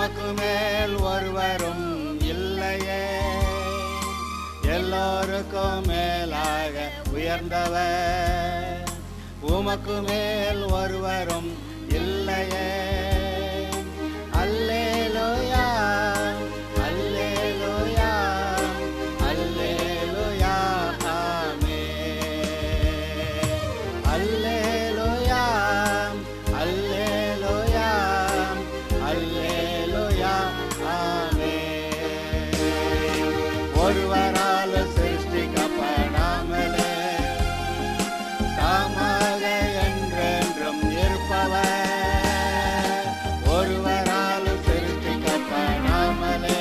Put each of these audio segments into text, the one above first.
உமக்கு மேல் ஒருவரும் இல்லையே, எல்லோருக்கும் மேலாக உயர்ந்தவர். உமக்கு மேல் ஒருவரும் இல்லையே. அல்லேலூயா, அல்லேலூயா, அல்லேலூயா, ஆமென். அல்லேலூயா, அல்லேலூயா, அல்லேலூயா, ஆமென். ஒருவரால் சிருஷ்டிக்கப்படாமலே தாமாக என்றென்றும் இருப்பவர். ஒருவரால் சிருஷ்டிக்கப்படாமலே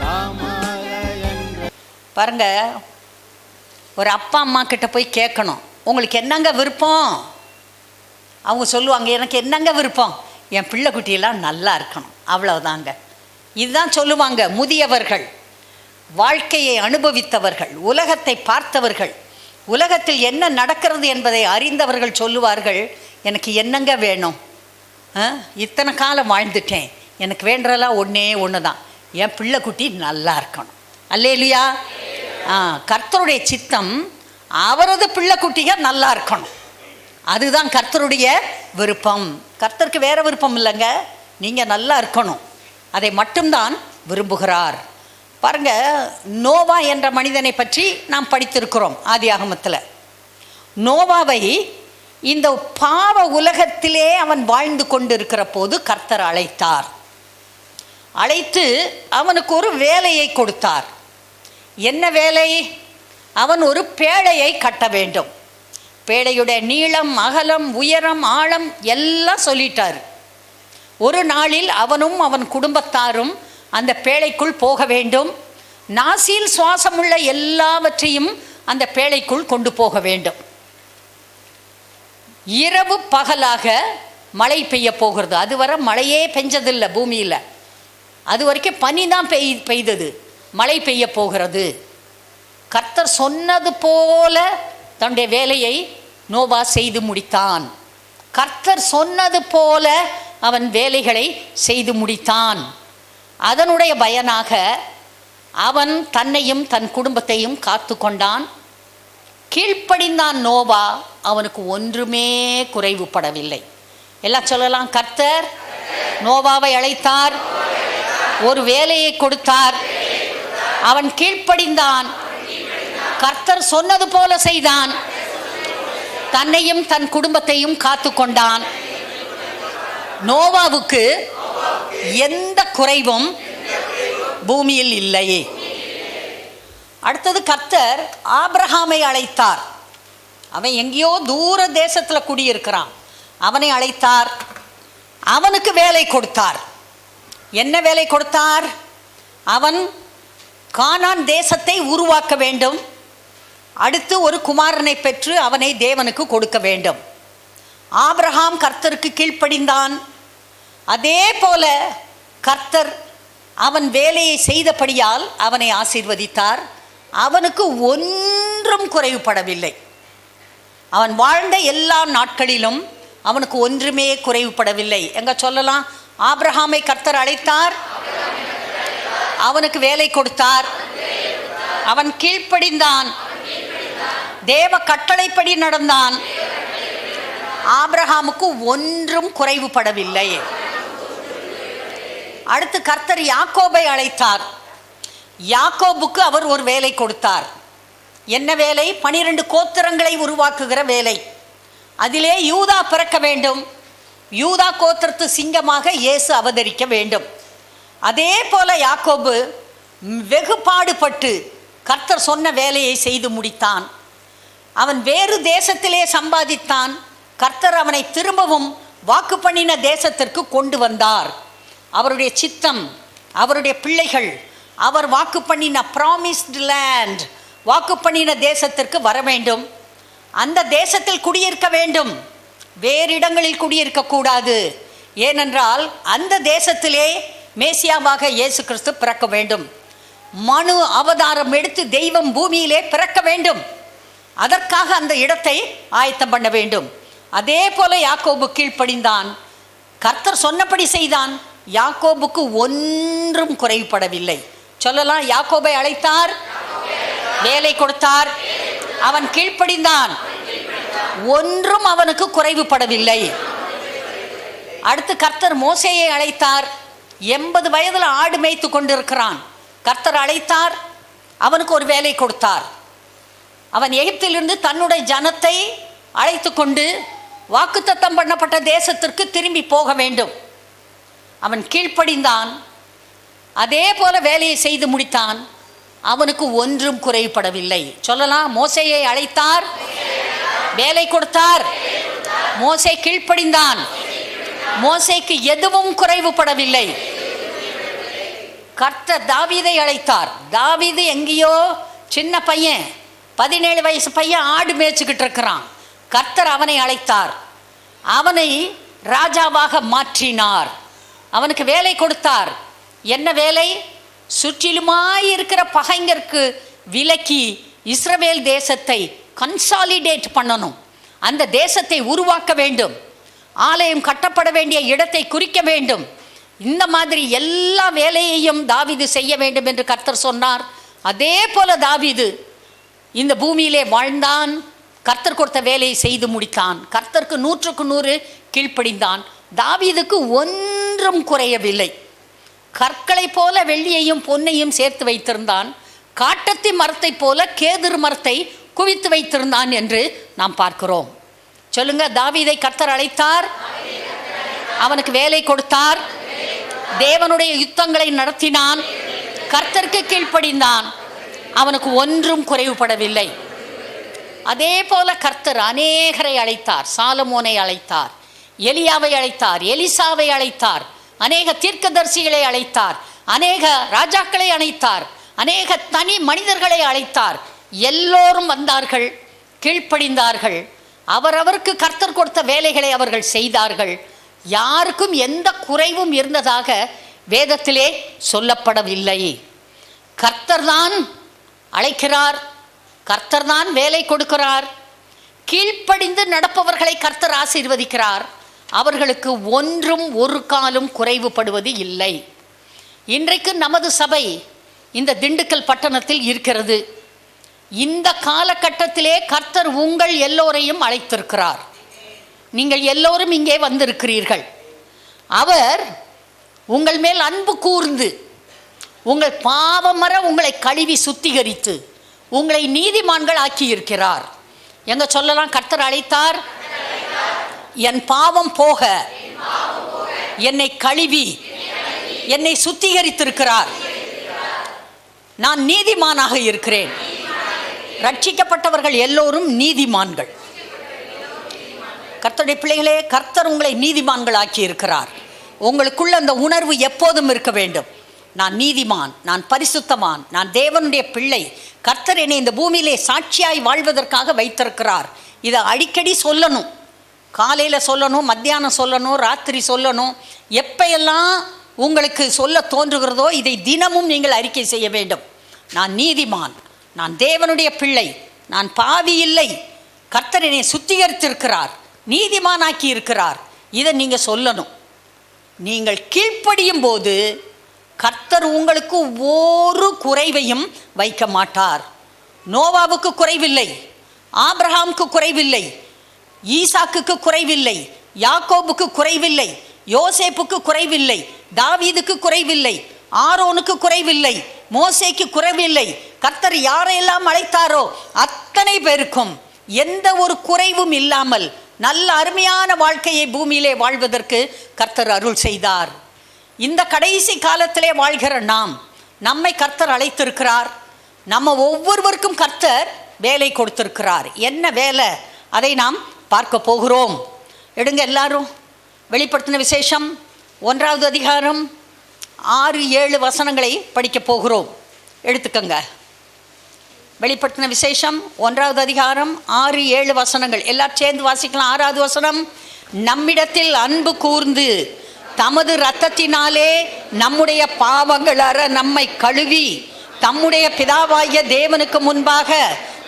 தாமாக என்று. பாருங்க, ஒரு அப்பா அம்மா கிட்ட போய் கேட்கணும், உங்களுக்கு என்னங்க விருப்பம்? அவங்க சொல்லுவாங்க, எனக்கு என்னங்க விருப்பம், என் பிள்ளை குட்டியெல்லாம் நல்லா இருக்கணும், அவ்வளவுதாங்க. இதுதான் சொல்லுவாங்க முதியவர்கள், வாழ்க்கையை அனுபவித்தவர்கள், உலகத்தை பார்த்தவர்கள், உலகத்தில் என்ன நடக்கிறது என்பதை அறிந்தவர்கள் சொல்லுவார்கள், எனக்கு என்னங்க வேணும், இத்தனை காலம் வாழ்ந்துட்டேன், எனக்கு வேண்டதெல்லாம் ஒன்றே ஒன்று தான், என் பிள்ளை குட்டி நல்லா இருக்கணும். அல்லேலூயா. கர்த்தருடைய சித்தம் அவரது பிள்ளை குட்டிகள் நல்லா இருக்கணும், அதுதான் கர்த்தருடைய விருப்பம். கர்த்தருக்கு வேற விருப்பம் இல்லைங்க, நீங்கள் நல்லா இருக்கணும், அதை மட்டும்தான் விரும்புகிறார். பாருங்க, நோவா என்ற மனிதனை பற்றி நாம் படித்திருக்கிறோம் ஆதியாகமத்தில். நோவாவை இந்த பாவ உலகத்திலே அவன் வாழ்ந்து கொண்டிருக்கிற போது கர்த்தர் அழைத்தார். அழைத்து அவனுக்கு ஒரு வேலையை கொடுத்தார். என்ன வேலை? அவன் ஒரு பேழையை கட்ட வேண்டும். பேழையுடைய நீளம், அகலம், உயரம், ஆழம் எல்லாம் சொல்லிட்டார். ஒரு நாளில் அவனும் அவன் குடும்பத்தாரும் அந்த பேழைக்குள் போக வேண்டும். நாசியில் சுவாசமுள்ள எல்லாவற்றையும் அந்த பேழைக்குள் கொண்டு போக வேண்டும். இரவு பகலாக மழை பெய்ய போகிறது. அதுவரை மழையே பெஞ்சதில்லை பூமியில், அது வரைக்கும் பனி தான் பெய்தது. மழை பெய்ய போகிறது. கர்த்தர் சொன்னது போல தன்னுடைய வேலையை நோவா செய்து முடித்தான். கர்த்தர் சொன்னது போல அவன் வேலைகளை செய்து முடித்தான். அதனுடைய பயனாக அவன் தன்னையும் தன் குடும்பத்தையும் காத்து கொண்டான். கீழ்ப்படிந்தான் நோவா. அவனுக்கு ஒன்றுமே குறைவுபடவில்லை. எல்லாம் சொல்லலாம், கர்த்தர் நோவாவை அழைத்தார், ஒரு வேலையை கொடுத்தார், அவன் கீழ்ப்படிந்தான், கர்த்தர் சொன்னது போல செய்தான், தன்னையும் தன் குடும்பத்தையும் காத்து கொண்டான். நோவாவுக்கு எந்த குறைவும் பூமியில் இல்லையே. அடுத்தது கர்த்தர் ஆபிரகாமை அழைத்தார். அவன் எங்கேயோ தூர தேசத்தில் குடியிருக்கிறான். அவனை அழைத்தார், அவனுக்கு வேலை கொடுத்தார். என்ன வேலை கொடுத்தார்? அவன் கானான் தேசத்தை உருவாக்க வேண்டும். அடுத்து ஒரு குமாரனை பெற்று அவனை தேவனுக்கு கொடுக்க வேண்டும். ஆபிரகாம் கர்த்தருக்கு கீழ்ப்படிந்தான். அதே போல கர்த்தர் அவன் வேலையை செய்தபடியால் அவனை ஆசீர்வதித்தார். அவனுக்கு ஒன்றும் குறைவுபடவில்லை. அவன் வாழ்ந்த எல்லா நாட்களிலும் அவனுக்கு ஒன்றுமே குறைவுபடவில்லை. எங்க சொல்லலாம், ஆபிரகாமை கர்த்தர் அழைத்தார், அவனுக்கு வேலை கொடுத்தார், அவன் கீழ்ப்படிந்தான், தேவ கட்டளைப்படி நடந்தான். ஆபிரகாமுக்கு ஒன்றும் குறைவுபடவில்லை. அடுத்து கர்த்தர் யாக்கோபை அழைத்தார். யாக்கோபுக்கு அவர் ஒரு வேலை கொடுத்தார். என்ன வேலை? 12 கோத்திரங்களை உருவாக்குகிற வேலை. அதிலே யூதா பிறக்க வேண்டும். யூதா கோத்திரத்து சிங்கமாக இயேசு அவதரிக்க வேண்டும். அதே போல யாக்கோபு வெகு பாடுபட்டு கர்த்தர் சொன்ன வேலையை செய்து முடித்தான். அவன் வேறு தேசத்திலே சம்பாதித்தான். கர்த்தர் அவனை திரும்பவும் வாக்கு பண்ணின தேசத்திற்கு கொண்டு வந்தார். அவருடைய சித்தம், அவருடைய பிள்ளைகள் அவர் வாக்கு பண்ணின ப்ராமிஸ்டு லேண்ட், வாக்கு பண்ணின தேசத்திற்கு வர வேண்டும். அந்த தேசத்தில் குடியிருக்க வேண்டும், வேறு இடங்களில் குடியிருக்கக்கூடாது. ஏனென்றால் அந்த தேசத்திலே மேசியாவாக இயேசு கிறிஸ்து பிறக்க வேண்டும். மனு அவதாரம் எடுத்து தெய்வம் பூமியிலே பிறக்க வேண்டும். அதற்காக அந்த இடத்தை ஆயத்தம் பண்ண வேண்டும். அதே போல யாக்கோபு கீழ்ப்படிந்தான், கர்த்தர் சொன்னபடி செய்தான், யாக்கோபுக்கு ஒன்றும் குறைபடவில்லை. சொல்லலாம், யாக்கோபை அழைத்தார், வேலை கொடுத்தார், அவன் கீழ்ப்படிந்தான், ஒன்றும் அவனுக்கு குறைவுபடவில்லை. அடுத்து கர்த்தர் மோசேயை அழைத்தார். 80 வயதில் ஆடு மேய்த்து கொண்டிருக்கிறான். கர்த்தர் அழைத்தார், அவனுக்கு ஒரு வேலை கொடுத்தார். அவன் எகிப்திலிருந்து தன்னுடைய ஜனத்தை அழைத்து கொண்டு வாக்குத்தத்தம் பண்ணப்பட்ட தேசத்திற்கு திரும்பி போக வேண்டும். அவன் கீழ்ப்படிந்தான், அதே போல வேலையை செய்து முடித்தான். அவனுக்கு ஒன்றும் குறைபடவில்லை. சொல்லலாம், மோசேயை அழைத்தார், வேலை கொடுத்தார், மோசே கீழ்ப்படிந்தான், மோசேக்கு எதுவும் குறைவுபடவில்லை. கர்த்தர் தாவீதை அழைத்தார். தாவீது எங்கேயோ சின்ன பையன், 17 வயசு பையன், ஆடு மேய்ச்சிக்கிட்டு இருக்கிறான். கர்த்தர் அவனை அழைத்தார், அவனை ராஜாவாக மாற்றினார், அவனுக்கு வேலை கொடுத்தார். என்ன வேலை? சுற்றிலுமாய் இருக்கிற பகைஞருக்கு விலக்கி இஸ்ரவேல் தேசத்தை கன்சாலிடேட் பண்ணணும், அந்த தேசத்தை உருவாக்க வேண்டும், ஆலயம் கட்டப்பட வேண்டிய இடத்தை குறிக்க வேண்டும். இந்த மாதிரி எல்லா வேலையையும் தாவீது செய்ய வேண்டும் என்று கர்த்தர் சொன்னார். அதே போல தாவீது இந்த பூமியிலே வாழ்ந்தான், கர்த்தர் கொடுத்த வேலையை செய்து முடித்தான், கர்த்தருக்கு 100க்கு 100 கீழ்ப்படிந்தான். தாவீதுக்கு ஒன்றும் குறையவில்லை. கற்களை போல வெள்ளியையும் பொன்னையும் சேர்த்து வைத்திருந்தான், காட்டத்தி மரத்தை போல கேதுரு மரத்தை குவித்து வைத்திருந்தான் என்று நாம் பார்க்கிறோம். சொல்லுங்க, தாவீதை கர்த்தர் அழைத்தார், அவனுக்கு வேலை கொடுத்தார், தேவனுடைய யுத்தங்களை நடத்தினான், கர்த்தருக்கு கீழ்ப்படிந்தான், அவனுக்கு ஒன்றும் குறைவுபடவில்லை. அதே போல கர்த்தர் அநேகரை அழைத்தார். சாலமோனை அழைத்தார், எலியாவை அழைத்தார், எலிசாவை அழைத்தார், அநேக தீர்க்கதரிசிகளை அழைத்தார், அநேக ராஜாக்களை அழைத்தார், அநேக தனி மனிதர்களை அழைத்தார். எல்லோரும் வந்தார்கள், கீழ்ப்படிந்தார்கள், அவரவருக்கு கர்த்தர் கொடுத்த வேலைகளை அவர்கள் செய்தார்கள். யாருக்கும் எந்த குறைவும் இருந்ததாக வேதத்திலே சொல்லப்படவில்லை. கர்த்தர் தான் அழைக்கிறார், கர்த்தர் தான் வேலை கொடுக்கிறார். கீழ்ப்படிந்து நடப்பவர்களை கர்த்தர் ஆசீர்வதிக்கிறார். அவர்களுக்கு ஒன்றும் ஒரு காலும் குறைவுபடுவது இல்லை. இன்றைக்கு நமது சபை இந்த திண்டுக்கல் பட்டணத்தில் இருக்கிறது. இந்த காலகட்டத்திலே கர்த்தர் உங்கள் எல்லோரையும் அழைத்திருக்கிறார். நீங்கள் எல்லோரும் இங்கே வந்திருக்கிறீர்கள். அவர் உங்கள் மேல் அன்பு கூர்ந்து உங்கள் பாவமற உங்களை கழுவி சுத்திகரித்து உங்களை நீதிமான்கள் ஆக்கி இருக்கிறார். எங்க சொல்லலாம், கர்த்தர் அழைத்தார், என் பாவம் போக என்னை கழுவி என்னை சுத்திகரித்திருக்கிறார். நான் நீதிமானாக இருக்கிறேன். ரட்சிக்கப்பட்டவர்கள் எல்லோரும் நீதிமான்கள். கர்த்தருடைய பிள்ளைகளே, கர்த்தர் உங்களை நீதிமான்கள் ஆக்கி இருக்கிறார். உங்களுக்குள்ள அந்த உணர்வு எப்போதும் இருக்க வேண்டும். நான் நீதிமான், நான் பரிசுத்தமான், நான் தேவனுடைய பிள்ளை, கர்த்தர் என்னை இந்த பூமியிலே சாட்சியாய் வாழ்வதற்காக வைத்திருக்கிறார். இதை அடிக்கடி சொல்லணும். காலையில் சொல்லணும், மத்தியானம் சொல்லணும், ராத்திரி சொல்லணும். எப்பையெல்லாம் உங்களுக்கு சொல்ல தோன்றுகிறதோ இதை தினமும் நீங்கள் அறிக்கை செய்ய வேண்டும். நான் நீதிமான், நான் தேவனுடைய பிள்ளை, நான் பாவி இல்லை, கர்த்தர் என்னை சுத்திகரித்திருக்கிறார், நீதிமானாக்கி இருக்கிறார். இதை நீங்கள் சொல்லணும். நீங்கள் கீழ்ப்படியும் போது கர்த்தர் உங்களுக்கு ஒரு குறைவையும் வைக்க மாட்டார். நோவாவுக்கு குறைவில்லை, ஆபிரகாமுக்கு குறைவில்லை, ஈசாக்குக்கு குறைவில்லை, யாக்கோபுக்கு குறைவில்லை, யோசேப்புக்கு குறைவில்லை, தாவீதுக்கு குறைவில்லை, ஆரோனுக்கு குறைவில்லை, மோசேக்கு குறைவில்லை. கர்த்தர் யாரையெல்லாம் அழைத்தாரோ அத்தனை பேருக்கும் எந்த ஒரு குறைவும் இல்லாமல் நல்ல அருமையான வாழ்க்கையை பூமியிலே வாழ்வதற்கு கர்த்தர் அருள் செய்தார். இந்த கடைசி காலத்திலே வாழ்கிற நம்மை கர்த்தர் அழைத்திருக்கிறார். நம்ம ஒவ்வொருவருக்கும் கர்த்தர் வேலை கொடுத்திருக்கிறார். என்ன வேலை, அதை நாம் பார்க்க போகிறோம். எடுங்க எல்லாரும், வெளிப்படுத்தின விசேஷம் 1வது அதிகாரம் 6-7 வசனங்களை படிக்க போகிறோம். எடுத்துக்கங்க. வெளிப்படுத்தின விசேஷம் 1வது அதிகாரம் 6-7 வசனங்கள் எல்லாரும் சேர்ந்து வாசிக்கலாம். 6வது வசனம், நம்மிடத்தில் அன்பு கூர்ந்து தமது இரத்தத்தினாலே நம்முடைய பாவங்கள் அற நம்மை கழுவி தம்முடைய பிதாவாகிய தேவனுக்கு முன்பாக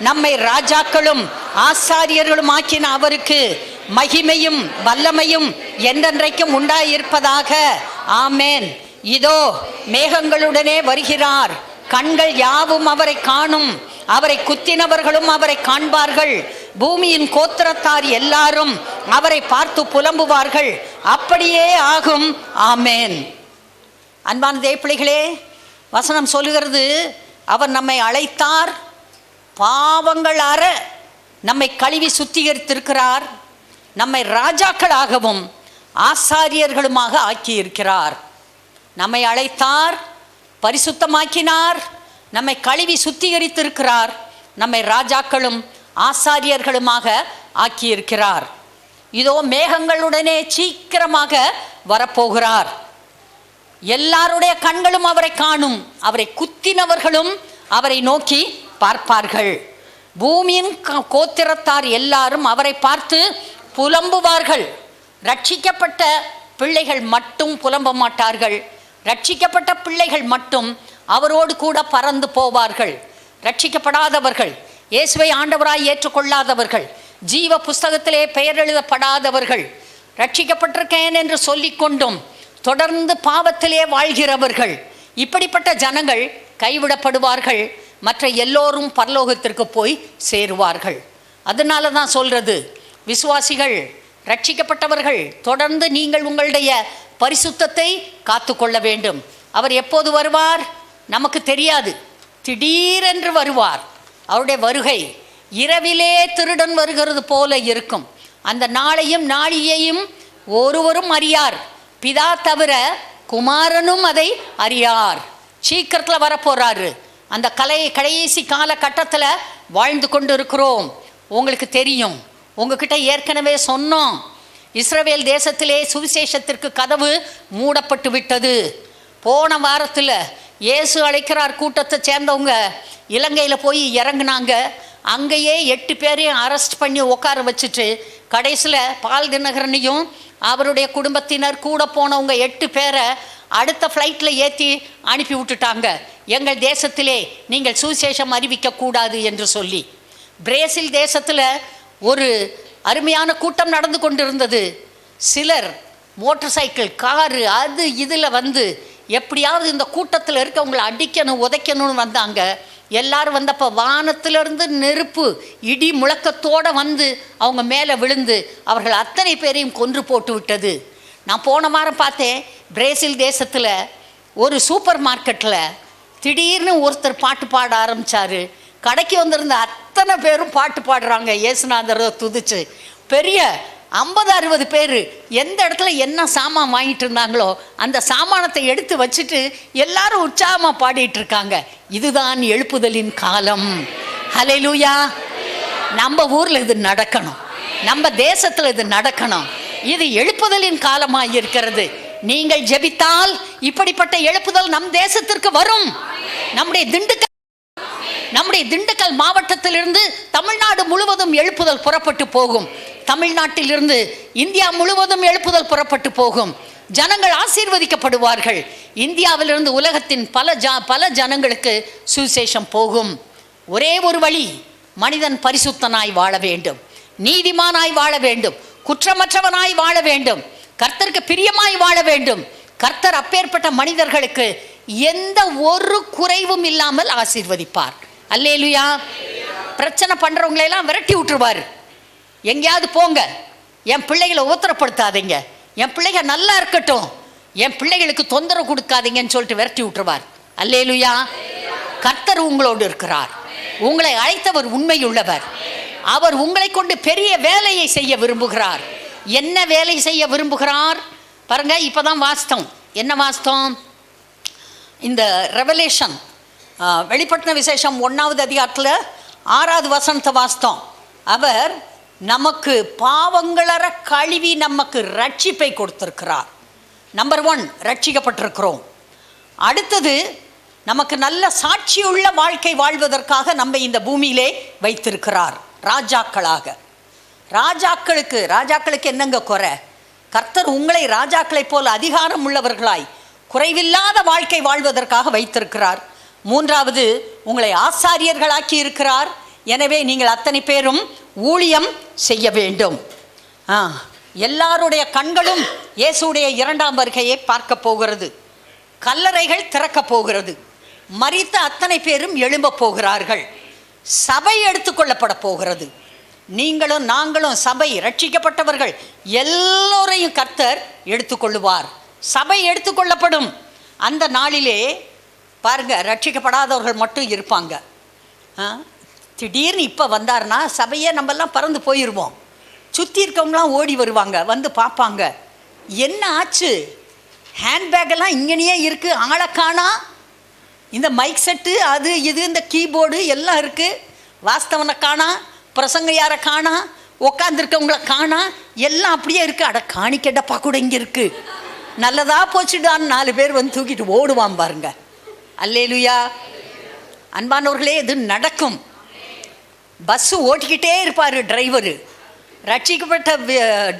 நம்மை ராஜாக்களும் ஆசாரியர்களும் ஆக்கின அவருக்கு மகிமையும் வல்லமையும் என்றென்றைக்கும் உண்டாயிருப்பதாக. ஆமென். இதோ மேகங்களுடனே வருகிறார், கண்கள் யாவும் அவரை காணும், அவரை குத்தினவர்களும் அவரை காண்பார்கள், பூமியின் கோத்திரத்தார் எல்லாரும் அவரை பார்த்து புலம்புவார்கள். அப்படியே ஆகும். ஆமென். அன்பான தேவப்பிள்ளைகளே, வசனம் சொல்லுகிறது, அவர் நம்மை அழைத்தார், பாவங்கள் அற நம்மை கழுவி சுத்திகரித்திருக்கிறார், நம்மை ராஜாக்களாகவும் ஆசாரியர்களுமாக ஆக்கியிருக்கிறார். நம்மை அழைத்தார், பரிசுத்தமாக்கினார், நம்மை கழுவி சுத்திகரித்திருக்கிறார், நம்மை ராஜாக்களும் ஆசாரியர்களுமாக ஆக்கியிருக்கிறார். இதோ மேகங்களுடனே சீக்கிரமாக வரப்போகிறார். எல்லாருடைய கண்களும் அவரை காணும், அவரை குத்தினவர்களும் அவரை நோக்கி பார்ப்பார்கள். பூமியின் கோத்திரத்தார் எல்லாரும் அவரை பார்த்து புலம்புவார்கள். ரட்சிக்கப்பட்ட பிள்ளைகள் மட்டும் புலம்ப மாட்டார்கள். ரட்சிக்கப்பட்ட பிள்ளைகள் மட்டும் அவரோடு கூட பறந்து போவார்கள். ரட்சிக்கப்படாதவர்கள், இயேசுவை ஆண்டவராய் ஏற்றுக்கொள்ளாதவர்கள், ஜீவ புஸ்தகத்திலே பெயர் எழுதப்படாதவர்கள், ரட்சிக்கப்பட்டிருக்கேன் என்று சொல்லிக்கொண்டும் தொடர்ந்து பாவத்திலே வாழ்கிறவர்கள், இப்படிப்பட்ட ஜனங்கள் கைவிடப்படுவார்கள். மற்ற எல்லோரும் பரலோகத்திற்கு போய் சேருவார்கள். அதனால தான் சொல்கிறது, விசுவாசிகள், ரட்சிக்கப்பட்டவர்கள் தொடர்ந்து நீங்கள் உங்களுடைய பரிசுத்தத்தை காத்து கொள்ள வேண்டும். அவர் எப்போது வருவார் நமக்கு தெரியாது. திடீரென்று வருவார். அவருடைய வருகை இரவிலே திருடன் வருகிறது போல இருக்கும். அந்த நாளையும் நாளியையும் ஒருவரும் அறியார், பிதா தவிர குமாரனும் அதை அறியார். சீக்கிரத்தில் வரப்போறாரு. அந்த கடைசி காலகட்டத்தில் வாழ்ந்து கொண்டு இருக்கிறோம். உங்களுக்கு தெரியும், உங்ககிட்ட ஏற்கனவே சொன்னோம், இஸ்ரவேல் தேசத்திலே சுவிசேஷத்திற்கு கதவு மூடப்பட்டு விட்டது. போன வாரத்தில் இயேசு அழைக்கிறார் கூட்டத்தை சேர்ந்தவங்க இலங்கையில் போய் இறங்குனாங்க. அங்கேயே 8 பேரையும் அரெஸ்ட் பண்ணி உட்கார வச்சுட்டு கடைசியில் பால் தினகரனையும் அவருடைய குடும்பத்தினர் கூட போனவங்க 8 பேரை அடுத்த ஃப்ளைட்டில் ஏற்றி அனுப்பி விட்டுட்டாங்க. எங்கள் தேசத்திலே நீங்கள் சுவிசேஷம் அறிவிக்கக்கூடாது என்று சொல்லி. பிரேசில் தேசத்தில் ஒரு அருமையான கூட்டம் நடந்து கொண்டிருந்தது. சிலர் மோட்டர் சைக்கிள், காரு, அது இதில் வந்து எப்படியாவது இந்த கூட்டத்தில் இருக்கவங்களை அடிக்கணும், உதைக்கணும்னு வந்தாங்க. எல்லாரும் வந்தப்போ வானத்திலிருந்து நெருப்பு இடி முழக்கத்தோடு வந்து அவங்க மேலே விழுந்து அவர்கள் அத்தனை பேரையும் கொன்று போட்டு விட்டது. நான் போன வாரம் பார்த்தேன், பிரேசில் தேசத்தில் ஒரு சூப்பர் மார்க்கெட்டில் திடீர்னு ஒருத்தர் பாட்டு பாட ஆரம்பித்தார். கடைக்கு வந்திருந்த அத்தனை பேரும் பாட்டு பாடுறாங்க, இயேசுநாதரை துதிச்சு. பெரிய 50-60 பேர் எந்த இடத்துல என்ன சாமான் வாங்கிட்டு இருந்தாங்களோ அந்த சாமானத்தை எடுத்து வச்சுட்டு எல்லாரும் உற்சாகமாக பாடிட்டு இருக்காங்க. இதுதான் எழுப்புதலின் காலம். ஹல்லேலூயா. நம்ம ஊரில் இது நடக்கணும், நம்ம தேசத்தில் இது நடக்கணும். இது எழுப்புதலின் காலமாக இருக்கிறது. நீங்கள் ஜெபித்தால் இப்படிப்பட்ட எழுப்புதல் நம் தேசத்திற்கு வரும். நம்முடைய திண்டுக்கல் மாவட்டத்திலிருந்து தமிழ்நாடு முழுவதும் எழுப்புதல் புறப்பட்டு போகும். தமிழ்நாட்டிலிருந்து இந்தியா முழுவதும் எழுப்புதல் புறப்பட்டு போகும். ஜனங்கள் ஆசீர்வதிக்கப்படுவார்கள். இந்தியாவிலிருந்து உலகத்தின் பல ஜனங்களுக்கு சுவிசேஷம் போகும். ஒரே ஒரு வழி, மனிதன் பரிசுத்தனாய் வாழ வேண்டும், நீதிமானாய் வாழ வேண்டும், குற்றமற்றவனாய் வாழ வேண்டும், கர்த்தருக்கு பிரியமாய் வாழ வேண்டும். கர்த்தர் அப்பேற்பட்ட மனிதர்களுக்கு எந்த ஒரு குறைவும் இல்லாமல் ஆசீர்வதிப்பார். அல்லேலூயா. பிரச்சனை பண்றவங்களெல்லாம் விரட்டி விட்டுருவார். எங்கேயாவது போங்க, என் பிள்ளைகளை உத்தரப்படுத்தாதீங்க, என் பிள்ளைகள் நல்லா இருக்கட்டும், என் பிள்ளைகளுக்கு தொந்தரவு கொடுக்காதீங்கன்னு சொல்லிட்டு விரட்டி விட்டுருவார். அல்லேலூயா. கர்த்தர் உங்களோடு இருக்கிறார். உங்களை அழைத்தவர் உண்மையுள்ளவர். அவர் உங்களை கொண்டு பெரிய வேலையை செய்ய விரும்புகிறார். என்ன வேலை செய்ய விரும்புகிறார் பாருங்க. இப்போதான் வாஸ்தவம். என்ன வாஸ்தவம்? இந்த ரெவலேஷன், வெளிப்படுத்தின விசேஷம் 1வது அதிகாரத்தில் 6வது வசனத்தை வாஸ்தவம். அவர் நமக்கு பாவங்களற கழுவி நமக்கு ரட்சிப்பை கொடுத்திருக்கிறார். நம்பர் 1, ரட்சிக்கப்பட்டிருக்கிறோம். அடுத்தது, நமக்கு நல்ல சாட்சியுள்ள வாழ்க்கை வாழ்வதற்காக நம்ம இந்த பூமியிலே வைத்திருக்கிறார் ராஜாக்களாக. ராஜாக்களுக்கு என்னங்க குறை? கர்த்தர் உங்களை ராஜாக்களைப் போல அதிகாரம் உள்ளவர்களாய் குறைவில்லாத வாழ்க்கை வாழ்வதற்காக வைத்திருக்கிறார். 3வது, உங்களை ஆசாரியர்களாக்கி இருக்கிறார். எனவே நீங்கள் அத்தனை பேரும் ஊழியம் செய்ய வேண்டும். எல்லாருடைய கண்களும் இயேசுடைய இரண்டாம் வருகையை பார்க்க போகிறது. கல்லறைகள் திறக்க போகிறது. மரித்த அத்தனை பேரும் எழும்ப போகிறார்கள். சபை எடுத்துக்கொள்ளப்பட போகிறது. நீங்களும் நாங்களும் சபை ரட்சிக்கப்பட்டவர்கள் எல்லோரையும் கர்த்தர் எடுத்துக்கொள்ளுவார். சபை எடுத்துக்கொள்ளப்படும். அந்த நாளிலே பாருங்க, ரட்சிக்கப்படாதவர்கள் மட்டும் இருப்பாங்க. திடீர்னு இப்போ வந்தார்னா சபையே நம்மெல்லாம் பறந்து போயிடுவோம். சுற்றி இருக்கவங்களாம் ஓடி வருவாங்க, வந்து பார்ப்பாங்க, என்ன ஆச்சு, ஹேண்ட்பேக்கெல்லாம் இங்கேயே இருக்குது, ஆளை காணா, இந்த மைக் செட்டு அது இது இந்த கீபோர்டு எல்லாம் இருக்குது, வாஸ்தவனை காணா, பிரசங்க யாரை காணா, உட்காந்துருக்கவங்கள காணா, எல்லாம் அப்படியே இருக்குது. அட காணிக்கடப்பா கூட இங்கே இருக்குது, நல்லதா போச்சுடான்னு 4 பேர் வந்து தூக்கிட்டு ஓடுவான் பாருங்க. அல்லேலூயா. அன்பானவர்களே, இது நடக்கும். பஸ்ஸு ஓட்டிக்கிட்டே இருப்பார் டிரைவரு. ரட்சிக்கப்பட்ட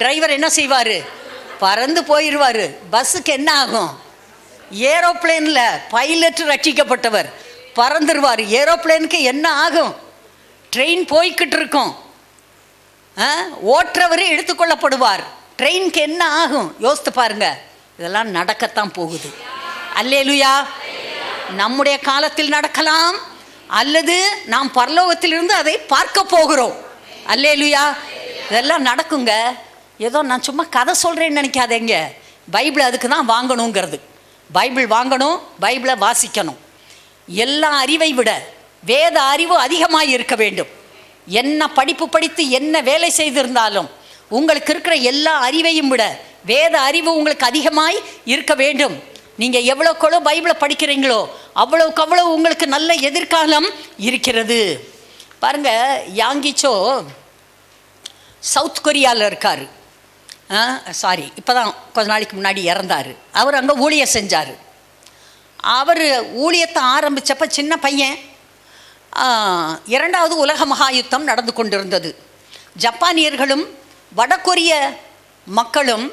டிரைவர் என்ன செய்வார்? பறந்து போயிடுவார். பஸ்ஸுக்கு என்ன ஆகும்? ஏரோப்ளேனில் பைலட் ரட்சிக்கப்பட்டவர் பறந்துருவார். ஏரோப்ளேனுக்கு என்ன ஆகும்? ட்ரெயின் போய்கிட்டு இருக்கும், ஓட்டுறவர் எடுத்துக்கொள்ளப்படுவார். ட்ரெயினுக்கு என்ன ஆகும்? யோசித்து பாருங்க. இதெல்லாம் நடக்கத்தான் போகுது. அல்லேலூயா. நம்முடைய காலத்தில் நடக்கலாம், அல்லது நாம் பரலோகத்திலிருந்து அதை பார்க்க போகிறோம். அல்லேலூயா. இதெல்லாம் நடக்குங்க. ஏதோ நான் சும்மா கதை சொல்கிறேன்னு நினைக்காதேங்க. பைபிள் அதுக்கு தான் வாங்கணுங்கிறது. பைபிள் வாங்கணும், பைபிளை வாசிக்கணும். எல்லா அறிவை விட வேத அறிவு அதிகமாக இருக்க வேண்டும். என்ன படிப்பு படித்து என்ன வேலை செய்திருந்தாலும் உங்களுக்கு இருக்கிற எல்லா அறிவையும் விட வேத அறிவு உங்களுக்கு அதிகமாய் இருக்க வேண்டும். நீங்கள் எவ்வளோக்கெவ்வளோ பைபிளை படிக்கிறீங்களோ அவ்வளோக்கு அவ்வளோ உங்களுக்கு நல்ல எதிர்காலம் இருக்கிறது. பாருங்கள், யாங்கிச்சோ சவுத் கொரியாவில் இருக்கார். இப்போ தான் கொஞ்ச நாளைக்கு முன்னாடி இறந்தார். அவர் அங்கே ஊழியம் செஞ்சார். அவர் ஊழியத்தை ஆரம்பித்தப்போ சின்ன பையன். 2வது உலக மகாயுத்தம் நடந்து கொண்டிருந்தது. ஜப்பானியர்களும் வடகொரிய மக்களும்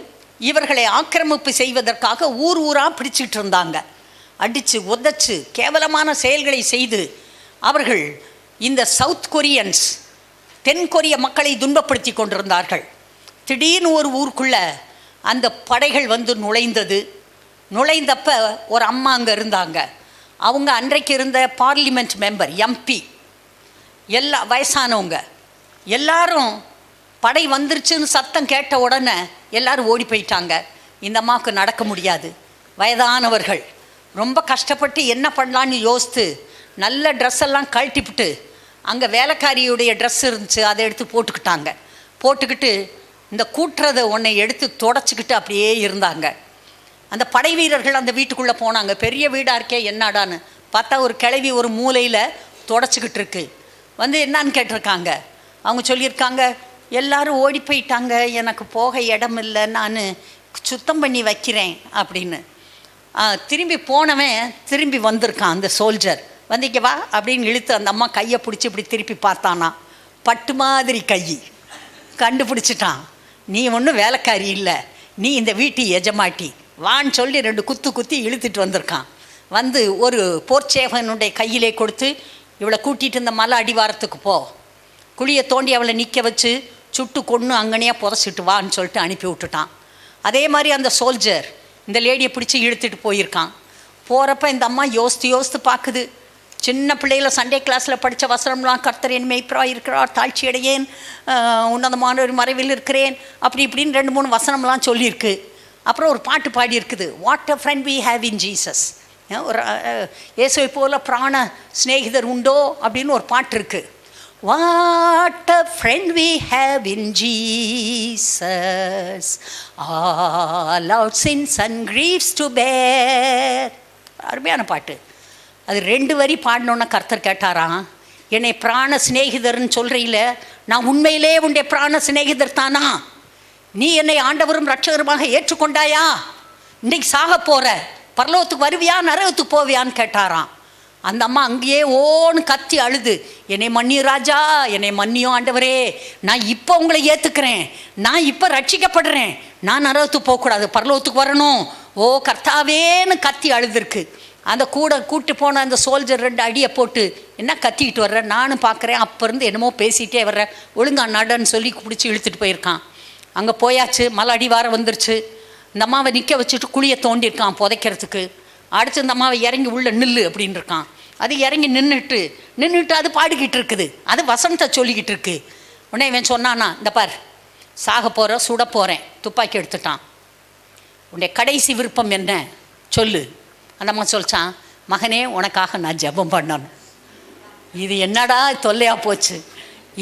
இவர்களை ஆக்கிரமிப்பு செய்வதற்காக ஊர் ஊராக பிடிச்சிட்டு இருந்தாங்க. அடித்து உதச்சு கேவலமான செயல்களை செய்து அவர்கள் இந்த சவுத் கொரியன்ஸ் தென் கொரிய மக்களை துன்பப்படுத்தி கொண்டிருந்தார்கள். திடீர்னு ஒரு ஊருக்குள்ளே அந்த படைகள் வந்து நுழைந்தப்ப ஒரு அம்மா அங்கே இருந்தாங்க. அவங்க அன்றைக்கு இருந்த பார்லிமெண்ட் மெம்பர், எம்பி, எல்லா வயசானவங்க எல்லாரும் படை வந்துருச்சுன்னு சத்தம் கேட்ட உடனே எல்லாரும் ஓடி போயிட்டாங்க. இந்த அம்மாவுக்கு நடக்க முடியாது, வயதானவர்கள், ரொம்ப கஷ்டப்பட்டு என்ன பண்ணலான்னு யோசித்து நல்ல ட்ரெஸ் எல்லாம் கழட்டிவிட்டு அங்கே வேலைக்காரியுடைய ட்ரெஸ் இருந்துச்சு, அதை எடுத்து போட்டுக்கிட்டு இந்த கூட்டுறதை ஒன்றை எடுத்து தொடச்சிக்கிட்டு அப்படியே இருந்தாங்க. அந்த படை வீரர்கள் அந்த வீட்டுக்குள்ளே போனாங்க. பெரிய வீடாக இருக்கே, என்னடான்னு பார்த்தா ஒரு கிழவி ஒரு மூலையில் தொடச்சிக்கிட்டு இருக்கு. வந்து என்னான்னு கேட்டிருக்காங்க. அவங்க சொல்லியிருக்காங்க, எல்லாரும் ஓடி போயிட்டாங்க, எனக்கு போக இடம் இல்லை, நான் சுத்தம் பண்ணி வைக்கிறேன் அப்படின்னு. திரும்பி போனவன் திரும்பி வந்திருக்கான். அந்த சோல்ஜர் வந்து இங்கே வா அப்படின்னு இழுத்து அந்த அம்மா கையை பிடிச்சி இப்படி திருப்பி பார்த்தானா, பட்டு மாதிரி கை கண்டுபிடிச்சிட்டான். நீ ஒன்றும் வேலைக்காரி இல்லை, நீ இந்த வீட்டு எஜமாட்டி, வான்னு சொல்லி 2 குத்தி இழுத்துட்டு வந்திருக்கான். வந்து ஒரு போர்ச்சேவனுடைய கையிலே கொடுத்து, இவளை கூட்டிகிட்டு இந்த மலை அடிவாரத்துக்கு போ, குழியை தோண்டி அவளை நிற்க வச்சு சுட்டு கொன்று அங்கனையாக புதைச்சிட்டு வான்னு சொல்லிட்டு அனுப்பி விட்டுட்டான். அதே மாதிரி அந்த சோல்ஜர் இந்த லேடியை பிடிச்சி இழுத்துட்டு போயிருக்கான். போகிறப்ப இந்த அம்மா யோசித்து பார்க்குது. சின்ன பிள்ளைகளை சண்டே கிளாஸில் படித்த வசனம்லாம், கர்த்தர் என் மேய்ப்பராக இருக்கிறார், தாழ்ச்சி அடையேன், உன்னதமான ஒரு மறைவில் இருக்கிறேன், அப்படி இப்படின்னு 2-3 வசனம்லாம் சொல்லியிருக்கு. அப்புறம் ஒரு பாட்டு பாடியிருக்குது, what a friend we have in Jesus. ஒரு இயேசுவை போல பிராண சிநேகிதர் உண்டோ அப்படின்னு ஒரு பாட்டு இருக்குது. What a friend we have in Jesus, all our sins and griefs to bear. அருமையான பாட்டு. அது 2 வரி பாடினோன்னா கர்த்தர் கேட்டாராம், என்னை பிராண சிநேகிதர்னு சொல்கிறீங்கள, நான் உண்மையிலே உன்னுடைய பிராண சிநேகிதர் தானா? நீ என்னை ஆண்டவரும் ரட்சகருமாக ஏற்றுக்கொண்டாயா? இன்றைக்கு சாக போகிற, பரலோகத்துக்கு வருவியா நரகத்துக்கு போவியான்னு கேட்டாராம். அந்த அம்மா அங்கேயே ஓன்னு கத்தி அழுது, என்னை மன்னியு ராஜா, என்னை மன்னியும் ஆண்டவரே, நான் இப்போ உங்களை ஏற்றுக்கிறேன், நான் இப்போ ரட்சிக்கப்படுறேன், நான் நரகத்துக்கு போகக்கூடாது, பரலோகத்துக்கு வரணும், ஓ கர்த்தாவேன்னு கத்தி அழுதுருக்கு. அந்த கூட்டு போன அந்த சோல்ஜர் 2 அடியை போட்டு, என்ன கத்திக்கிட்டு வர்றேன், நானும் பார்க்குறேன், அப்போ இருந்து என்னமோ பேசிகிட்டே வர்றேன், ஒழுங்கா நடன்னு சொல்லி பிடிச்சி இழுத்துட்டு போயிருக்கான். அங்கே போயாச்சு, மலை அடிவாரம் வந்துருச்சு. இந்த அம்மாவை நிற்க வச்சுட்டு குழியை தோண்டியிருக்கான் புதைக்கிறதுக்கு. அடுத்து இந்த அம்மாவை இறங்கி உள்ள நில்லு அப்படின்னு இருக்கான். அது இறங்கி நின்றுட்டு அது பாடிக்கிட்டு இருக்குது, அது வசனத்தை சொல்லிக்கிட்டு இருக்கு. உடனே இவன் சொன்னானா, இந்த பார் சாக போகிற சுட போகிறேன், துப்பாக்கி எடுத்துட்டான், உன்னுடைய கடைசி விருப்பம் என்ன சொல்லு. அந்த அம்மா சொல்லிச்சான், மகனே உனக்காக நான் ஜெபம் பண்ணணும். இது என்னடா தொல்லையாக போச்சு,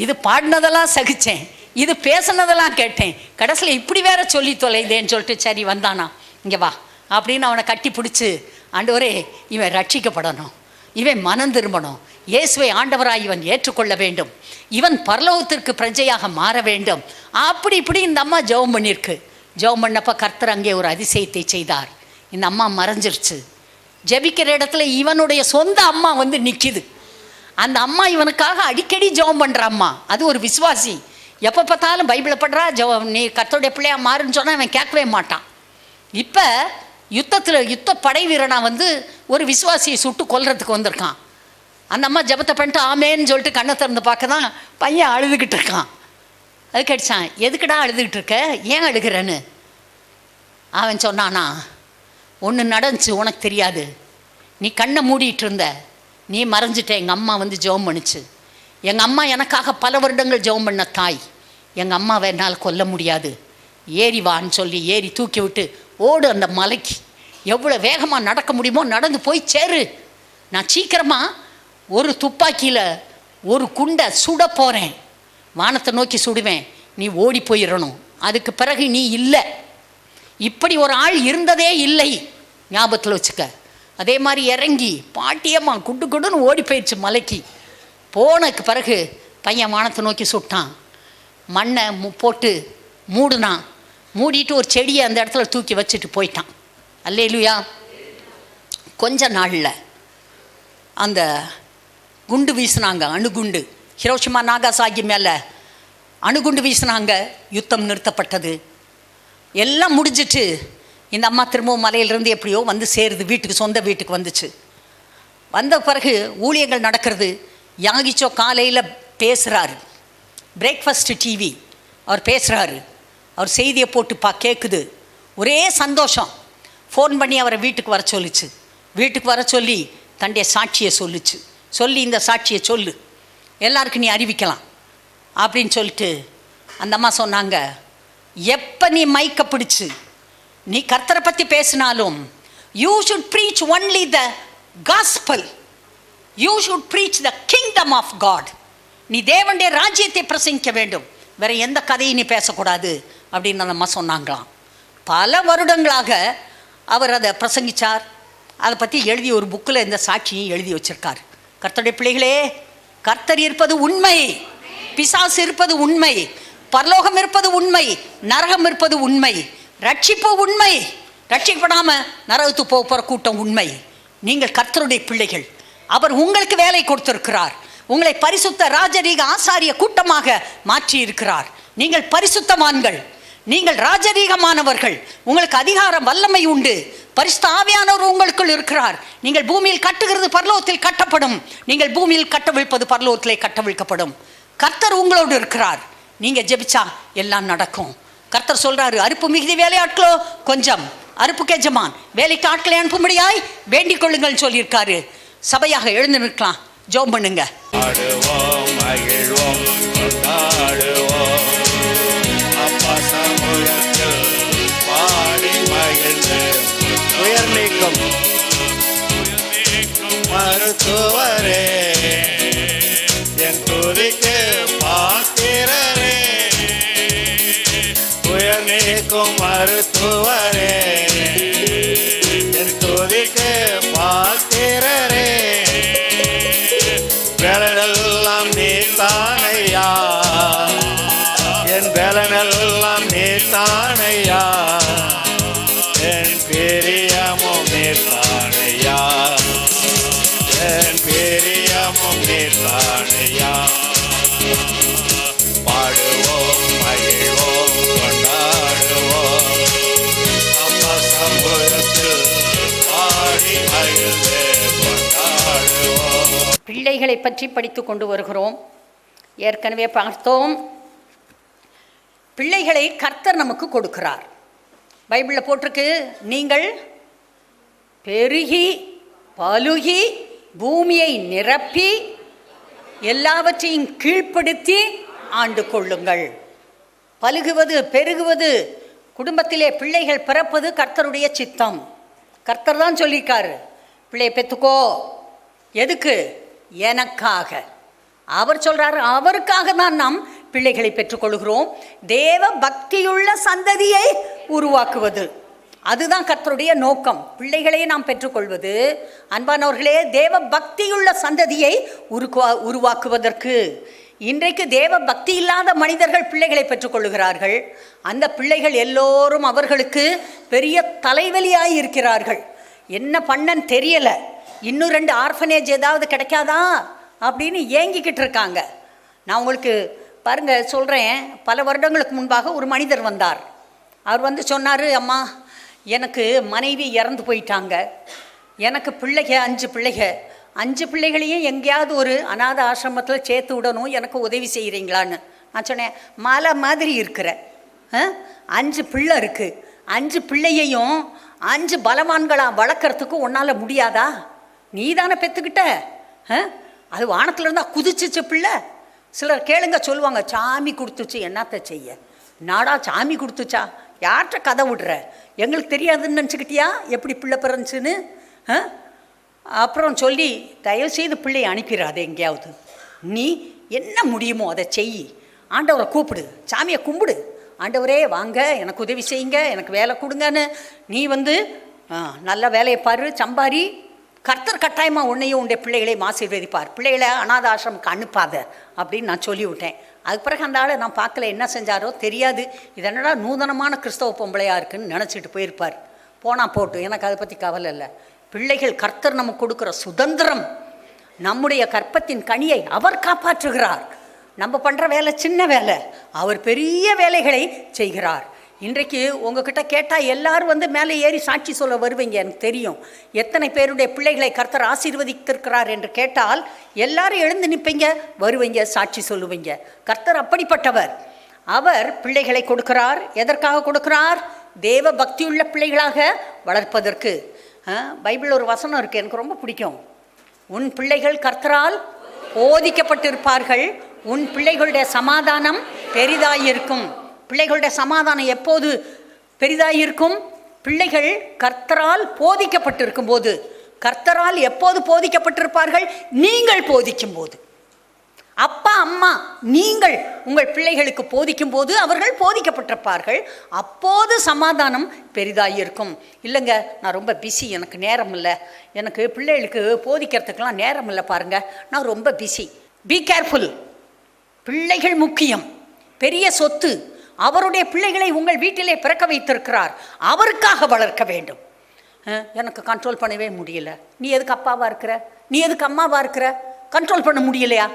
இது பாடினதெல்லாம் சகித்தேன், இது பேசினதெல்லாம் கேட்டேன், கடைசியில் இப்படி வேற சொல்லி தொலைதேன்னு சொல்லிட்டு சரி வந்தானா, இங்கே வா அப்படின்னு அவனை கட்டி பிடிச்சி, ஆண்டவரே இவன் ரட்சிக்கப்படணும், இவன் மனம் திரும்பணும், இயேசுவை ஆண்டவராய் இவன் ஏற்றுக்கொள்ள வேண்டும், இவன் பரலோகத்திற்கு பிரஜையாக மாற வேண்டும், அப்படி இப்படி இந்த அம்மா ஜெபம் பண்ணியிருக்கு. ஜெபம் பண்ணப்போ கர்த்தர் அங்கே ஒரு அதிசயத்தை செய்தார். இந்த அம்மா மறைஞ்சிருச்சு. ஜெபிக்கிற இடத்துல இவனுடைய சொந்த அம்மா வந்து நிற்கிது. அந்த அம்மா இவனுக்காக அடிக்கடி ஜெபம் பண்ணுற அம்மா, அது ஒரு விசுவாசி. எப்போ பார்த்தாலும் பைபிளை படுறா, நீ கர்த்தருடைய பிள்ளையா மாறுன்னு சொன்னால் அவன் கேட்கவே மாட்டான். இப்போ யுத்த படை வீரனாக வந்து ஒரு விசுவாசியை சுட்டு கொல்றதுக்கு வந்திருக்கான். அந்த அம்மா ஜெபத்தை பண்ணிட்டு ஆமேன்னு சொல்லிட்டு கண்ணை திறந்து பார்க்க தான் பையன் அழுதுகிட்டு இருக்கான். அது கேட்டுச்சான், எதுக்குடா அழுதுகிட்டு இருக்க, ஏன் அழுகிறன்னு. அவன் சொன்னானா, ஒன்று நடந்துச்சு உனக்கு தெரியாது, நீ கண்ணை மூடிட்டு இருந்த, நீ மறைஞ்சிட்ட, எங்கள் அம்மா வந்து ஜெபம் பண்ணிச்சு. எங்கள் அம்மா எனக்காக பல வருடங்கள் ஜெபம் பண்ண தாய், எங்கள் அம்மாவை என்னால் கொல்ல முடியாது, ஏறி வான்னு சொல்லி ஏறி தூக்கி விட்டு ஓடு அந்த மலைக்கு, எவ்வளோ வேகமாக நடக்க முடியுமோ நடந்து போய் சேரு, நான் சீக்கிரமாக ஒரு துப்பாக்கியில் ஒரு குண்டை சுட போகிறேன், வானத்தை நோக்கி சுடுவேன், நீ ஓடி போயிடணும், அதுக்கு பிறகு நீ இல்லை. இப்படி ஒரு ஆள் இருந்ததே இல்லை, ஞாபகத்தில் வச்சுக்க. அதே மாதிரி இறங்கி பாட்டியம்மா குண்டு குண்டுன்னு ஓடி போயிடுச்சு மலைக்கு. போனதுக்கு பிறகு பையன் வானத்தை நோக்கி சுட்டான், மண்ணை போட்டு மூடுனான், மூடிட்டு ஒரு செடியை அந்த இடத்துல தூக்கி வச்சுட்டு போயிட்டான். அல்லேலூயா. கொஞ்ச நாளில் அந்த குண்டு வீசினாங்க, அணுகுண்டு, ஹிரோஷிமா நாகாசாகி மேலே அணுகுண்டு வீசினாங்க, யுத்தம் நிறுத்தப்பட்டது, எல்லாம் முடிஞ்சிட்டு இந்த அம்மா திரும்பவும் மலையிலிருந்து எப்படியோ வந்து சேருது வீட்டுக்கு, சொந்த வீட்டுக்கு வந்துச்சு. வந்த பிறகு ஊழியர்கள் நடக்கிறது. யாகிச்சோ காலையில் பேசுகிறாரு, பிரேக்ஃபாஸ்ட்டு டிவி அவர் பேசுகிறாரு, அவர் செய்தியை போட்டு கேட்குது, ஒரே சந்தோஷம். ஃபோன் பண்ணி அவரை வீட்டுக்கு வர சொல்லிச்சு. வீட்டுக்கு வர சொல்லி தன்னுடைய சாட்சியை சொல்லிச்சு. சொல்லி இந்த சாட்சியை சொல்லு, எல்லாருக்கும் நீ அறிவிக்கலாம் அப்படின்னு சொல்லிட்டு அந்த அம்மா சொன்னாங்க, எப்போ நீ மைக்க பிடிச்சு நீ கர்த்தரை பற்றி பேசினாலும் you should preach only the gospel, you should preach the kingdom of God, நீ தேவனுடைய ராஜ்யத்தை பிரசங்கிக்க வேண்டும், வேற எந்த கதையும் நீ பேசக்கூடாது அப்படின்னு அந்த அம்மா சொன்னாங்களாம். பல வருடங்களாக அவர் அதை பிரசங்கிச்சார். அதை பற்றி எழுதி ஒரு புக்கில் இந்த சாட்சியும் எழுதி வச்சிருக்கார். கர்த்தருடைய பிள்ளைகளே, கர்த்தர் இருப்பது உண்மை, பிசாசு இருப்பது உண்மை, பரலோகம் இருப்பது உண்மை, நரகம் இருப்பது உண்மை, ரட்சிப்பு உண்மை, ரட்சிக்கப்படாம நரகத்துக்கு போகிற கூட்டம் உண்மை. நீங்கள் கர்த்தருடைய பிள்ளைகள், அவர் உங்களுக்கு வேலை கொடுத்திருக்கிறார், உங்களை பரிசுத்த ராஜரீக ஆசாரிய கூட்டமாக மாற்றி இருக்கிறார். நீங்கள் பரிசுத்தவான்கள், நீங்கள் ராஜரீகமானவர்கள், உங்களுக்கு அதிகாரம் வல்லமை உண்டு, பரிசுத்த ஆவியானவர் உங்களுக்குள் இருக்கிறார். நீங்கள் பூமியில் கட்டுகிறது பரலோகத்தில் கட்டப்படும், நீங்கள் பூமியில் கட்டவிழ்ப்பது பரலோகத்திலே கட்டவிழ்க்கப்படும். கர்த்தர் உங்களோடு இருக்கிறார், நீங்கள் ஜெபிச்சா எல்லாம் நடக்கும். கர்த்தர் சொல்றாரு, அறுப்பு மிகுதி வேலையாட்களோ கொஞ்சம், அறுப்புக்கு எஜமான் வேலைக்கு ஆட்களை அனுப்பும்படியாய் வேண்டிக் கொள்ளுங்கள் சொல்லியிருக்காரு. சபையாக எழுந்து நிற்கலாம், ஜெபம் பண்ணுங்க. உயர் நீக்கும் மருத்துவரே, என் துதிக்கு பாத்திரரே, உயர் நீக்கும் மருத்துவரே, என் துதிக்கு பாத்திரரே, வேலனெல்லாம் நீர்தானையா, என் வேலனெல்லாம் நீர்தானையா, என் பிரியமும் நீர்தானையா, என் பிரியமும் நீர்தானையா. பாடுவோம் மகிழ்வோம் கொண்டாடுவோம், அப்பா சமூகத்தில் பாடி மகிழ்ந்து கொண்டாடுவோம். பிள்ளைகளை பற்றி படித்து கொண்டு வருகிறோம். ஏற்கனவே பார்த்தோம், பிள்ளைகளை கர்த்தர் நமக்கு கொடுக்கிறார். பைபிளில் போட்டிருக்கு, நீங்கள் பெருகி பலுகி பூமியை நிரப்பி எல்லாவற்றையும் கீழ்ப்படுத்தி ஆண்டு கொள்ளுங்கள். பலுகுவது பெருகுவது, குடும்பத்திலே பிள்ளைகள் பிறப்பது கர்த்தருடைய சித்தம். கர்த்தர் தான் சொல்லியிருக்காரு, பிள்ளையை பெற்றுக்கோ. எதுக்கு? எனக்காக. அவர் சொல்கிறாரு, அவருக்காக தான் நாம் பிள்ளைகளை பெற்றுக்கொள்கிறோம். தேவ பக்தியுள்ள சந்ததியை உருவாக்குவது, அதுதான் கர்த்தருடைய நோக்கம். பிள்ளைகளை நாம் பெற்றுக்கொள்வது, அன்பானவர்களே, தேவ பக்தியுள்ள சந்ததியை உருவாக்குவதற்கு. இன்றைக்கு தேவ பக்தி இல்லாத மனிதர்கள் பிள்ளைகளை பெற்றுக்கொள்கிறார்கள். அந்த பிள்ளைகள் எல்லோரும் அவர்களுக்கு பெரிய தலைவலியாய் இருக்கிறார்கள். என்ன பண்ணன்னு தெரியலை, இன்னும் 2 ஆர்ஃபனேஜ் ஏதாவது கிடைக்காதா அப்படின்னு ஏங்கிக்கிட்டு இருக்காங்க. நான் உங்களுக்கு பாருங்கள் சொல்கிறேன், பல வருடங்களுக்கு முன்பாக ஒரு மனிதர் வந்தார். அவர் வந்து சொன்னார், அம்மா எனக்கு மனைவி இறந்து போயிட்டாங்க, எனக்கு பிள்ளைக 5 பிள்ளைக, 5 பிள்ளைகளையும் எங்கேயாவது ஒரு அநாத ஆசிரமத்தில் சேர்த்து விடணும், எனக்கு உதவி செய்கிறீங்களான்னு. நான் சொன்னேன், மலை மாதிரி இருக்கிற 5 பிள்ளை இருக்குது, 5 பிள்ளையையும் 5 பலவான்களாக வளர்க்குறதுக்கு உன்னால் முடியாதா? நீ தானே பெற்றுக்கிட்ட, அது வானத்தில் இருந்தால் குதிச்சிச்சு பிள்ளை. சிலர் கேளுங்க சொல்லுவாங்க, சாமி கொடுத்துச்சு, என்னத்தை செய்ய, நாடா சாமி கொடுத்துச்சா, யார்கிட்ட கதை விடுற, எங்களுக்கு தெரியாதுன்னு நினச்சிக்கிட்டியா எப்படி பிள்ளை பிறந்துச்சுன்னு? அப்புறம் சொல்லி தயவுசெய்து பிள்ளையை அனுப்பிடாது எங்கேயாவது, நீ என்ன முடியுமோ அதை செய், ஆண்டவரை கூப்பிடு, சாமியை கும்பிடு, ஆண்டவரே வாங்க எனக்கு உதவி செய்யுங்க, எனக்கு வேலை கொடுங்கன்னு நீ வந்து நல்ல வேலையை பாரு, சம்பாரி, கர்த்தர் கட்டாயமாக உன்னையும் உன்னுடைய பிள்ளைகளையும் ஆசீர்வதிப்பார், பிள்ளைகளை அநாத ஆசிரமுக்கு அனுப்பாத அப்படின்னு நான் சொல்லிவிட்டேன். அதுக்கு பிறகு அந்த ஆளை நான் பார்க்கல, என்ன செஞ்சாரோ தெரியாது. இதனடா நூதனமான கிறிஸ்தவ பொம்பளையாக இருக்குன்னு நினச்சிட்டு போயிருப்பார். போனால் போட்டு, எனக்கு அதை பற்றி கவலை இல்லை. பிள்ளைகள் கர்த்தர் நமக்கு கொடுக்குற சுதந்திரம், நம்முடைய கற்பத்தின் கனியை அவர் காப்பாற்றுகிறார். நம்ம பண்ணுற வேலை சின்ன வேலை, அவர் பெரிய வேலைகளை செய்கிறார். இன்றைக்கு உங்ககிட்ட கேட்டால் எல்லோரும் வந்து மேலே ஏறி சாட்சி சொல்ல வருவீங்க. எனக்கு தெரியும் எத்தனை பேருடைய பிள்ளைகளை கர்த்தர் ஆசீர்வதித்திருக்கிறார் என்று கேட்டால் எல்லாரும் எழுந்து நிற்பீங்க, வருவீங்க, சாட்சி சொல்லுவீங்க. கர்த்தர் அப்படிப்பட்டவர். அவர் பிள்ளைகளை கொடுக்கிறார். எதற்காக கொடுக்கிறார்? தேவ பக்தியுள்ள பிள்ளைகளாக வளர்ப்பதற்கு. பைபிளில் ஒரு வசனம் இருக்குது, எனக்கு ரொம்ப பிடிக்கும். உன் பிள்ளைகள் கர்த்தரால் போதிக்கப்பட்டிருப்பார்கள், உன் பிள்ளைகளுடைய சமாதானம் பெரிதாயிருக்கும். பிள்ளைகளுடைய சமாதானம் எப்போது பெரிதாயிருக்கும்? பிள்ளைகள் கர்த்தரால் போதிக்கப்பட்டிருக்கும் போது. கர்த்தரால் எப்போது போதிக்கப்பட்டிருப்பார்கள்? நீங்கள் போதிக்கும் போது. அப்பா அம்மா நீங்கள் உங்கள் பிள்ளைகளுக்கு போதிக்கும் போது அவர்கள் போதிக்கப்பட்டிருப்பார்கள். அப்போது சமாதானம் பெரிதாயிருக்கும். இல்லைங்க, நான் ரொம்ப பிஸி, எனக்கு நேரம் இல்லை, எனக்கு பிள்ளைகளுக்கு போதிக்கிறதுக்கெல்லாம் நேரம் இல்லை பாருங்க, நான் ரொம்ப பிஸி. Be careful. பிள்ளைகள் முக்கியம், பெரிய சொத்து. அவருடைய பிள்ளைகளை உங்கள் வீட்டிலே பிறக்க வைத்திருக்கிறார், அவருக்காக வளர்க்க வேண்டும். எனக்கு கண்ட்ரோல் பண்ணவே முடியல, நீ எதுக்கு அப்பாவாக இருக்கிற, நீ எதுக்கு அம்மாவாக இருக்கிற, கண்ட்ரோல் பண்ண முடியலையா?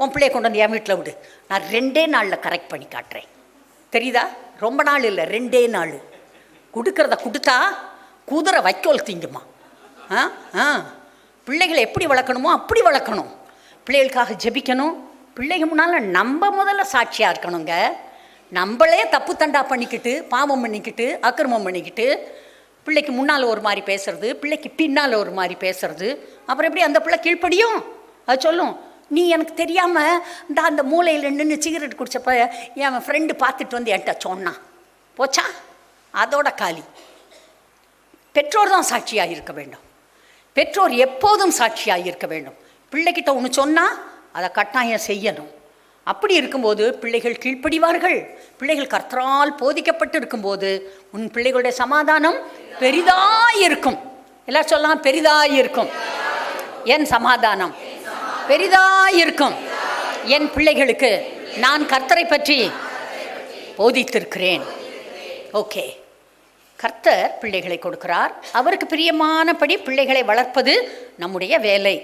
உன் பிள்ளையை கொண்டு வந்து என் வீட்டில் விடு, நான் 2 நாளில் கரெக்ட் பண்ணி காட்டுறேன். தெரியுதா? ரொம்ப நாள் இல்லை, 2 நாள். கொடுக்கறத கொடுத்தா குதிரை வைக்கோல் திங்குமா. பிள்ளைகளை எப்படி வளர்க்கணுமோ அப்படி வளர்க்கணும். பிள்ளைகளுக்காக ஜெபிக்கணும். பிள்ளைங்க முன்னால் நம்ம முதல்ல சாட்சியாக இருக்கணுங்க. நம்மளே தப்பு தண்டா பண்ணிக்கிட்டு, பாவம் பண்ணிக்கிட்டு, அக்கிரமம் பண்ணிக்கிட்டு, பிள்ளைக்கு முன்னால் ஒரு மாதிரி பேசுறது, பிள்ளைக்கு பின்னால் ஒரு மாதிரி பேசுறது, அப்புறம் எப்படி அந்த பிள்ளை கீழ்ப்படியும்? அது சொல்லும், நீ எனக்கு தெரியாமல் அந்த மூலையில் நின்று சிகரெட் குடித்தப்ப என் ஃப்ரெண்டு பார்த்துட்டு வந்து என்கிட்ட சொன்னான், போச்சா அதோட காலி. பெற்றோர் தான் சாட்சியாக இருக்க வேண்டும். பெற்றோர் எப்போதும் சாட்சியாக இருக்க வேண்டும். பிள்ளைகிட்ட ஒன்று சொன்னால் அதை கட்டாயம் செய்யணும். அப்படி இருக்கும்போது பிள்ளைகள் கீழ்ப்படிவார்கள். பிள்ளைகள் கர்த்தரால் போதிக்கப்பட்டு இருக்கும்போது உன் பிள்ளைகளுடைய சமாதானம் பெரிதாயிருக்கும். எல்லாம் சொல்லலாம், பெரிதாயிருக்கும். என் சமாதானம் பெரிதாயிருக்கும். என் பிள்ளைகளுக்கு நான் கர்த்தரை பற்றி போதித்திருக்கிறேன். ஓகே, கர்த்தர் பிள்ளைகளை கொடுக்கிறார். அவருக்கு பிரியமானபடி பிள்ளைகளை வளர்ப்பது நம்முடைய வேலை.